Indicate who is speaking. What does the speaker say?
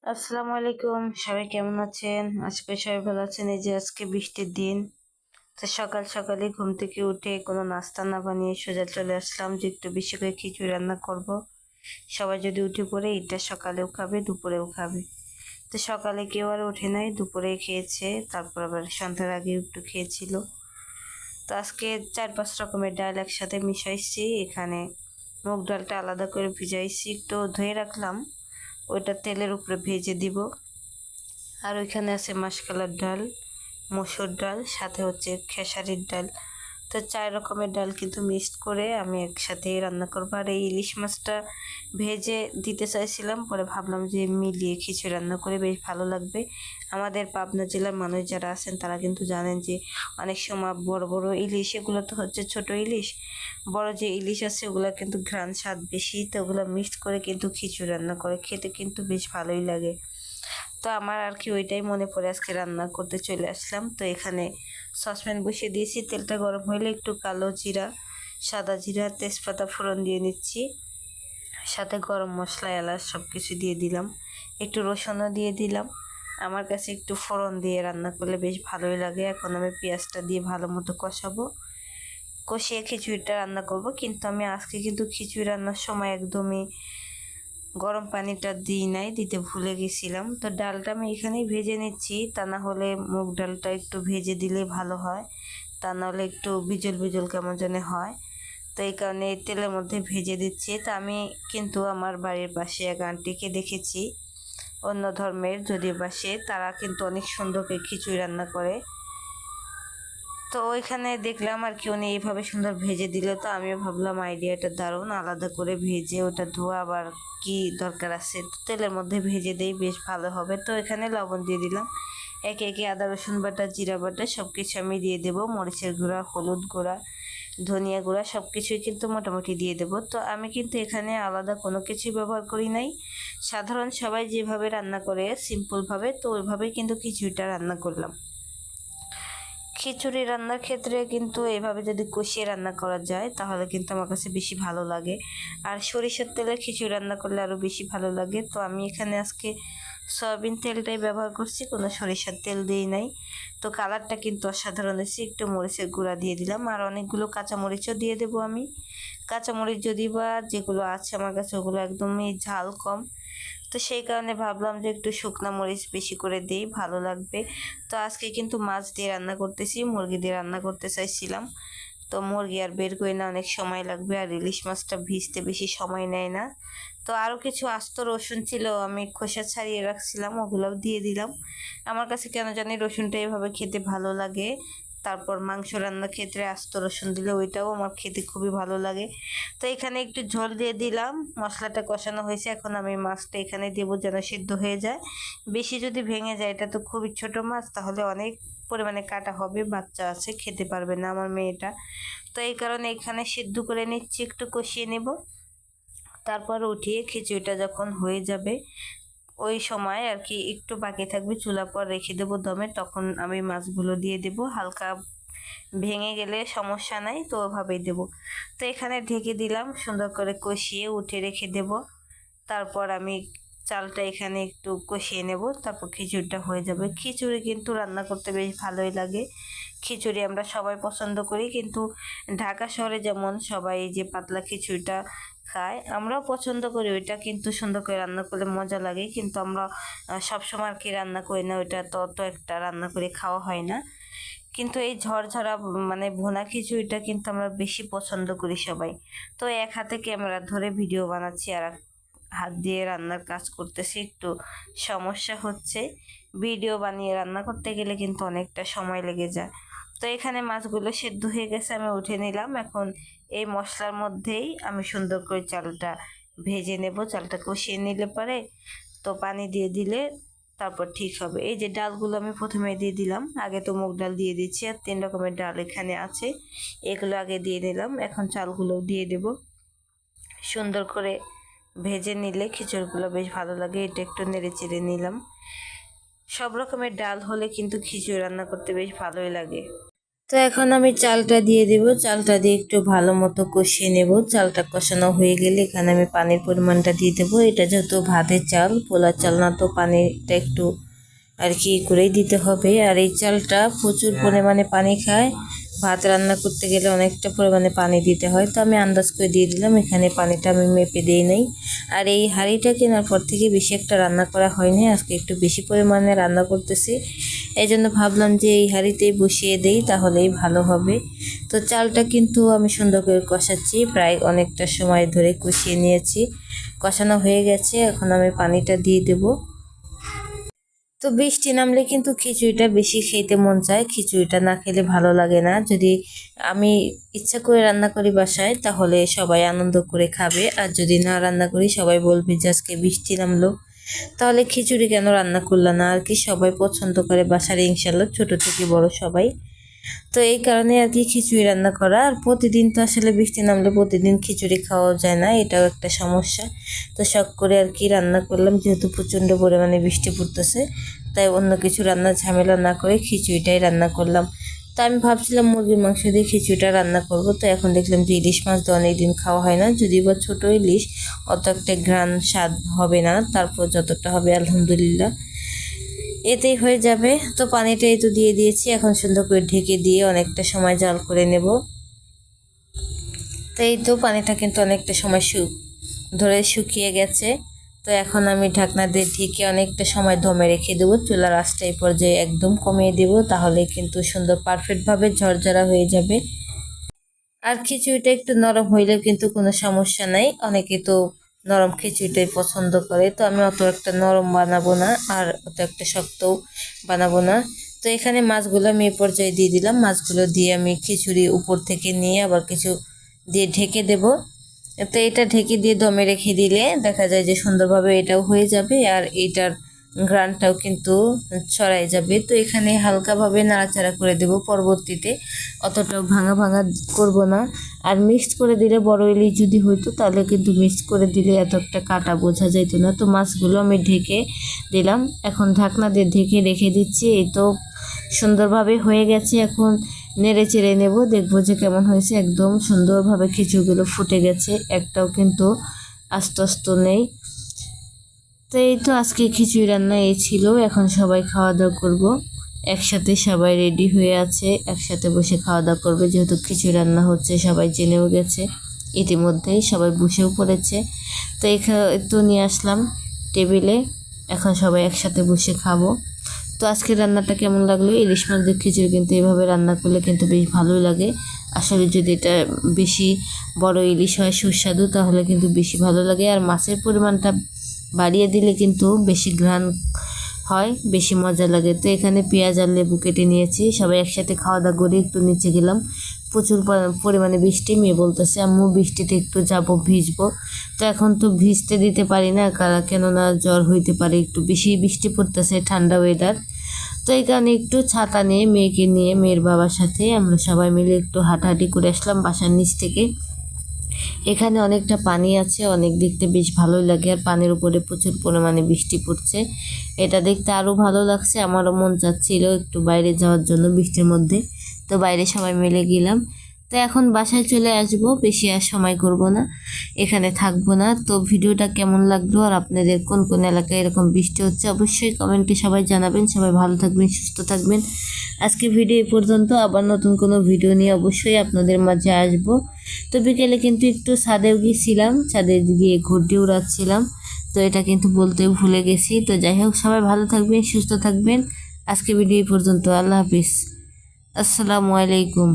Speaker 1: আসসালামু আলাইকুম, সবাই কেমন আছেন? আজকে সবাই ভালো আছেন। এই যে আজকে বৃষ্টির দিন, তো সকাল সকালে ঘুম থেকে উঠে কোনো নাস্তা না বানিয়ে সোজা চলে আসলাম যে একটু বেশি করে খিচুড়ি রান্না করব। সবাই যদি উঠে পড়ে, এটা সকালেও খাবে দুপুরেও খাবে। তো সকালে কেউ আর ওঠে নাই, দুপুরে খেয়েছে, তারপর আবার সন্ধ্যার আগে একটু খেয়েছিল। তো আজকে 4-5 রকমের ডাল একসাথে মিশাইছি। এখানে মুগ ডালটা আলাদা করে ভিজাইছি, একটু ধুয়ে রাখলাম, ওইটা তেলের উপরে ভেজে দিব। আর ওইখানে আছে মাসকলার ডাল, মসুর ডাল, সাথে হচ্ছে খেসারির ডাল। তো 4 রকমের ডাল কিন্তু মিক্সড করে আমি একসাথে রান্না করবো। আর এই ইলিশ মাছটা ভেজে দিতে চাইছিলাম, পরে ভাবলাম যে মিলিয়ে খিচুড়ি রান্না করে বেশ ভালো লাগবে। আমাদের পাবনা জেলার মানুষ যারা আছেন তারা কিন্তু জানেন যে অনেক সময় বড় বড় ইলিশ, এগুলো তো হচ্ছে ছোট ইলিশ, বড় যে ইলিশ আছে ওগুলো কিন্তু ঘ্রাণ স্বাদ বেশি, তো ওগুলো মিক্সড করে কিন্তু খিচুড়ি রান্না করে খেতে কিন্তু বেশ ভালোই লাগে। তো আমার আর কি ওইটাই মনে পড়ে আজকে রান্না করতে চলে আসলাম। তো এখানে সসপ্যান বসিয়ে দিয়েছি, তেলটা গরম হলে একটু কালো জিরা, সাদা জিরা, তেজপাতা ফোড়ন দিয়ে নিচ্ছি, সাথে গরম মশলা, এলাচ সব কিছু দিয়ে দিলাম, একটু রসুনও দিয়ে দিলাম। আমার কাছে একটু ফোড়ন দিয়ে রান্না করলে বেশ ভালোই লাগে। এখন আমি পেঁয়াজটা দিয়ে ভালো মতো কষাবো, কষিয়ে খিচুড়িটা রান্না করব। কিন্তু আমি আজকে কিন্তু খিচুড়ি রান্নার সময় একদমই গরম পানিটা দিই নাই, দিতে ভুলে গেছিলাম। তো ডালটা আমি এখানেই ভেজে নিচ্ছি, তা না হলে মুগ ডালটা একটু ভেজে দিলে ভালো হয়, তা নাহলে একটু বিজল বিজল কেমন যেন হয়। তো এই কারণে তেলের মধ্যে ভেজে দিচ্ছি। তা আমি কিন্তু আমার বাড়ির পাশে এক আন্টিকে দেখেছি, অন্য ধর্মের যদিও বা সে, তারা কিন্তু অনেক সুন্দর করে খিচুড়ি রান্না করে। তো ওইখানে দেখলাম আর কি উনি এইভাবে সুন্দর ভেজে দিল, তো আমিও ভাবলাম আইডিয়াটা দারুণ, আলাদা করে ভেজে ওটা ধোয়া আবার কি দরকার আছে, তো তেলের মধ্যে ভেজে দেই, বেশ ভালো হবে। তো এখানে লবণ দিয়ে দিলাম, একে একে আদা রসুন বাটা, জিরা বাটা সব কিছু আমি দিয়ে দেবো, মরিচের গুঁড়া, হলুদ গুঁড়া, ধনিয়া গুঁড়া সব কিছুই কিন্তু মোটামুটি দিয়ে দেবো। তো আমি কিন্তু এখানে আলাদা কোনো কিছুই ব্যবহার করি নাই, সাধারণ সবাই যেভাবে রান্না করে সিম্পলভাবে, তো ওইভাবেই কিন্তু খিচুড়িটা রান্না করলাম। খিচুড়ি রান্নার ক্ষেত্রে কিন্তু এভাবে যদি কষিয়ে রান্না করা যায় তাহলে কিন্তু আমার কাছে বেশি ভালো লাগে। আর সরিষার তেলে খিচুড়ি রান্না করলে আরও বেশি ভালো লাগে। তো আমি এখানে আজকে সয়াবিন তেলটাই ব্যবহার করছি, কোনো সরিষার তেল দিই নাই। তো কালারটা কিন্তু অসাধারণ হয়েছে। একটু মরিচের গুঁড়া দিয়ে দিলাম, আর অনেকগুলো কাঁচামরিচও দিয়ে দেবো আমি। কাঁচামরিচ যদি বা যেগুলো আছে আমার কাছে ওগুলো একদমই ঝাল কম, তো সেই কারণে ভাবলাম যে একটু শুকনা মরিচ বেশি করে দিই, ভালো লাগবে। তো আজকে কিন্তু মাছ দিয়ে রান্না করতেছি, মুরগি দিয়ে রান্না করতে চাইছিলাম। তো মুরগি আর বের করি না, অনেক সময় লাগবে, আর ইলিশ মাছটা ভিজতে বেশি সময় নেয় না। তো আরও কিছু আস্ত রসুন ছিল, আমি খোসা ছাড়িয়ে রাখছিলাম, ওগুলোও দিয়ে দিলাম। আমার কাছে কেন জানি রসুনটা এভাবে খেতে ভালো লাগে। তারপর মাংস রান্নার ক্ষেত্রে আস্ত রসুন দিলে ওইটাও আমার খেতে খুবই ভালো লাগে। তো এখানে একটু ঝোল দিয়ে দিলাম, মশলাটা কষানো হয়েছে, এখন আমি মাছটা এখানে দেবো যেন সিদ্ধ হয়ে যায়। বেশি যদি ভেঙে যায়, এটা তো খুবই ছোট মাছ, তাহলে অনেক পরিমাণে কাটা হবে, বাচ্চা আছে খেতে পারবে না আমার মেয়েটা। তো এই কারণে এখানে সিদ্ধ করে নিচ্ছি, একটু কষিয়ে নেব। তারপর উঠিয়ে খিচুড়িটা যখন হয়ে যাবে ওই সময় আর কি একটু বাকি থাকবে, চুলা পর রেখে দেবো দমে, তখন আমি মাছগুলো দিয়ে দেব। হালকা ভেঙে গেলে সমস্যা নাই, তো ওভাবেই দেবো। তো এখানে ঢেকে দিলাম, সুন্দর করে কষিয়ে উঠে রেখে দেব। তারপর আমি চালটা এখানে একটু কষিয়ে নেব, তারপর খিচুড়িটা হয়ে যাবে। খিচুড়ি কিন্তু রান্না করতে বেশ ভালোই লাগে। খিচুড়ি আমরা সবাই পছন্দ করি, কিন্তু ঢাকা শহরে যেমন সবাই যে পাতলা খিচুড়িটা খায়, আমরাও পছন্দ করি ওইটা, কিন্তু সুন্দর করে রান্না করলে মজা লাগে। কিন্তু আমরা সবসময় আর কি রান্না করি না, ওইটা তো অত একটা রান্না করে খাওয়া হয় না। কিন্তু এই ঝরঝরা মানে ভুনা খিচুড়িটা কিন্তু আমরা বেশি পছন্দ করি সবাই। তো এক হাতে ক্যামেরা ধরে ভিডিও বানাচ্ছি, আর এক হাত দিয়ে রান্নার কাজ করতেছি, একটু সমস্যা হচ্ছে। ভিডিও বানিয়ে রান্না করতে গেলে কিন্তু অনেকটা সময় লেগে যায়। তো এখানে মাছগুলো সেদ্ধ হয়ে গেছে, আমি উঠে নিলাম। এখন এই মশলার মধ্যেই আমি সুন্দর করে চালটা ভেজে নেব, চালটা কষিয়ে নিলে পরে তো পানি দিয়ে দিলে তারপর ঠিক হবে। এই যে ডালগুলো আমি প্রথমে দিয়ে দিলাম, আগে তো মুগ ডাল দিয়ে দিচ্ছি, আর 3 রকমের ডাল এখানে আছে, এগুলো আগে দিয়ে নিলাম। এখন চালগুলো দিয়ে দেব, সুন্দর করে ভেজে নিলে খিচুড়িগুলো বেশ ভালো লাগে। এটা একটু নেড়ে চেড়ে নিলাম। সব রকমের ডাল হলে কিন্তু খিচুড়ি রান্না করতে বেশ ভালোই লাগে। তো এখন আমি চালটা দিয়ে দেব, চালটা দিয়ে একটু ভালো মতো কষিয়ে নেব। চালটা কষানো হয়ে গেলে এখানে আমি পানির পরিমাণটা দিয়ে দেবো। এটা যেহেতু ভাতের চাল, পোলার চাল না, তো পানিটা একটু আর কি করেই দিতে হবে। আর এই চালটা প্রচুর পরিমাণে পানি খায়, ভাত রান্না করতে গেলে অনেকটা পরিমাণে পানি দিতে হয়। তো আমি আন্দাজ করে দিয়ে দিলাম, এখানে পানিটা আমি মেপে দিই নাই। আর এই হাঁড়িটা কেনার পর থেকে বেশি একটা রান্না করা হয়নি, আজকে একটু বেশি পরিমাণে রান্না করতেছি। এই জন্য ভাবলাম যে এই হাঁড়িতেই বসিয়ে দেই, তাহলেই ভালো হবে। তো চালটা কিন্তু আমি সুন্দর করে কষাচ্ছি, প্রায় অনেকটা সময় ধরে কষিয়ে নিয়েছি। কষানো হয়ে গেছে, এখন আমি পানিটা দিয়ে দেবো। তো বৃষ্টি নামলে কিন্তু খিচুড়িটা বেশি খেতে মন চায়, খিচুড়িটা না খেলে ভালো লাগে না। যদি আমি ইচ্ছা করে রান্না করি বাসায়, তাহলে সবাই আনন্দ করে খাবে। আর যদি না রান্না করি, সবাই বলবে যে আজকে বৃষ্টি নামলো, তাহলে খিচুড়ি কেন রান্না করলা না। আর কি সবাই পছন্দ করে বাসার, ইনশাল্লাহ ছোট থেকে বড় সবাই। তো এই কারণে আর কি খিচুড়ি রান্না করা। আর প্রতিদিন তো আসলে বৃষ্টি নামলে প্রতিদিন খিচুড়ি খাওয়া যায় না, এটাও একটা সমস্যা। তো শখ করে আর কি রান্না করলাম, যেহেতু প্রচণ্ড পরিমাণে বৃষ্টি পড়তেছে, তাই অন্য কিছু রান্নার ঝামেলা না করে খিচুড়িটাই রান্না করলাম। তো আমি ভাবছিলাম মুরগির মাংস দিয়ে খিচুড়িটা রান্না করব। তো এখন দেখলাম যে ইলিশ মাছ তো অনেকদিন খাওয়া হয় না, যদি বা ছোটো ইলিশ, অত একটা ঘ্রাণ স্বাদ হবে না, তারপর যতটা হবে আলহামদুলিল্লাহ এতেই হয়ে যাবে। তো পানিটাই তো দিয়ে দিয়েছি, এখন সুন্দর করে ঢেকে দিয়ে অনেকটা সময় জাল করে নেব। তো এই তো পানিটা কিন্তু অনেকটা সময় ধরে শুকিয়ে গেছে। তো এখন আমি ঢাকনা দিয়ে ঢেকে অনেকটা সময় দমে রেখে দেবো। চুলার আঁচটা এই পর্যায়ে একদম কমিয়ে দেবো, তাহলে কিন্তু সুন্দর পারফেক্টভাবে ঝরঝরা হয়ে যাবে। আর খিচুড়িটা একটু নরম হইলেও কিন্তু কোনো সমস্যা নাই, অনেকে তো নরম খিচুড়িটাই পছন্দ করে। তো আমি অত একটা নরম বানাবো না, আর অত একটা শক্তও বানাবো না। তো এখানে মাছগুলো আমি এই পর্যায়ে দিয়ে দিলাম, মাছগুলো দিয়ে আমি খিচুড়ি উপর থেকে নিয়ে আবার কিছু দিয়ে ঢেকে দেব। তো এটা ঢেকে দিয়ে দমে রেখে দিলে দেখা যায় যে সুন্দরভাবে এটাও হয়ে যাবে, আর এটার ঘ্রাণটাও কিন্তু ছড়াই যাবে। তো এখানে হালকাভাবে নাড়াচাড়া করে দেব পরবর্তীতে, অতটাও ভাঙা ভাঙা করব না। আর মিক্সড করে দিলে, বড় ইলিশ যদি হইতো তাহলে কিন্তু মিক্সড করে দিলে এত একটা কাটা বোঝা যেত না। তো মাছগুলো আমি ঢেকে দিলাম, এখন ঢাকনা দিয়ে ঢেকে রেখে দিচ্ছি। এই তো সুন্দরভাবে হয়ে গেছে, এখন নেড়ে চেড়ে নেব, দেখবো যে কেমন হয়েছে। একদম সুন্দরভাবে খিচুড়িগুলো ফুটে গেছে, একটাও কিন্তু আস্তে আস্তে নেই। তো এই তো আজকে খিচুড়ি রান্না এই ছিল। এখন সবাই খাওয়া দাওয়া করব, একসাথে সবাই রেডি হয়ে আছে, একসাথে বসে খাওয়া দাওয়া করবে। যেহেতু খিচুড়ি রান্না হচ্ছে সবাই জেনেও গেছে, ইতিমধ্যেই সবাই বসেও পড়েছে। তো এখানে তো নিয়ে আসলাম টেবিলে, এখন সবাই একসাথে বসে খাবো। তো আজকের রান্নাটা কেমন লাগলো? ইলিশ মাছ দিয়ে খিচুড়ি কিন্তু এভাবে রান্না করলে কিন্তু বেশ ভালোই লাগে। আসলে যদি এটা বেশি বড় ইলিশ হয় সুস্বাদু, তাহলে কিন্তু বেশি ভালো লাগে। আর মাছের পরিমাণটা বাড়িয়ে দিলে কিন্তু বেশি ঘ্রাণ হয়, বেশি মজা লাগে। তো এখানে পেঁয়াজ আর লেবু কেটে নিয়েছি, সবাই একসাথে খাওয়া দাওয়া করে একটু নিচে গেলাম। প্রচুর পরিমাণে বৃষ্টি, মেয়ে বলতেছে আম্মু বৃষ্টিতে একটু যাবো, ভিজবো। তো এখন তো ভিজতে দিতে পারি না, কেননা জ্বর হইতে পারে, একটু বেশি বৃষ্টি পড়তেছে, ঠান্ডা ওয়েদার। তো এই কারণে একটু ছাতা নিয়ে, মেয়েকে নিয়ে, মেয়ের বাবার সাথে আমরা সবাই মিলে একটু হাঁটাহাঁটি করে আসলাম বাসার নিচ থেকে। এখানে অনেকটা পানি আছে, অনেক দেখতে বেশ ভালোই লাগে। আর পানির উপরে প্রচুর পরিমাণে বৃষ্টি পড়ছে, এটা দেখতে আরও ভালো লাগছে। আমারও মন চাচ্ছিল একটু বাইরে যাওয়ার জন্য বৃষ্টির মধ্যে। তো বাইরে সবাই মিলে গেলাম। তো এখন বাসায় চলে আসবো, বেশি আর সময় করব না, এখানে থাকবো না। তো ভিডিওটা কেমন লাগলো, আর আপনাদের কোন কোন এলাকায় এরকম বৃষ্টি হচ্ছে, অবশ্যই কমেন্টে সবাই জানাবেন। সবাই ভালো থাকবেন, সুস্থ থাকবেন। আজকে ভিডিও এই পর্যন্ত, আবার নতুন কোনো ভিডিও নিয়ে অবশ্যই আপনাদের মাঝে আসবো। তো বিকেলে কিন্তু একটু ছাদেও গিয়েছিলাম, ছাদে গিয়ে ঘুরতে উড়াচ্ছিলাম। তো এটা কিন্তু বলতেও ভুলে গেছি। তো যাই হোক, সবাই ভালো থাকবেন, সুস্থ থাকবেন। আজকে ভিডিও এই পর্যন্ত, আল্লাহ হাফিজ, আসসালামু আলাইকুম।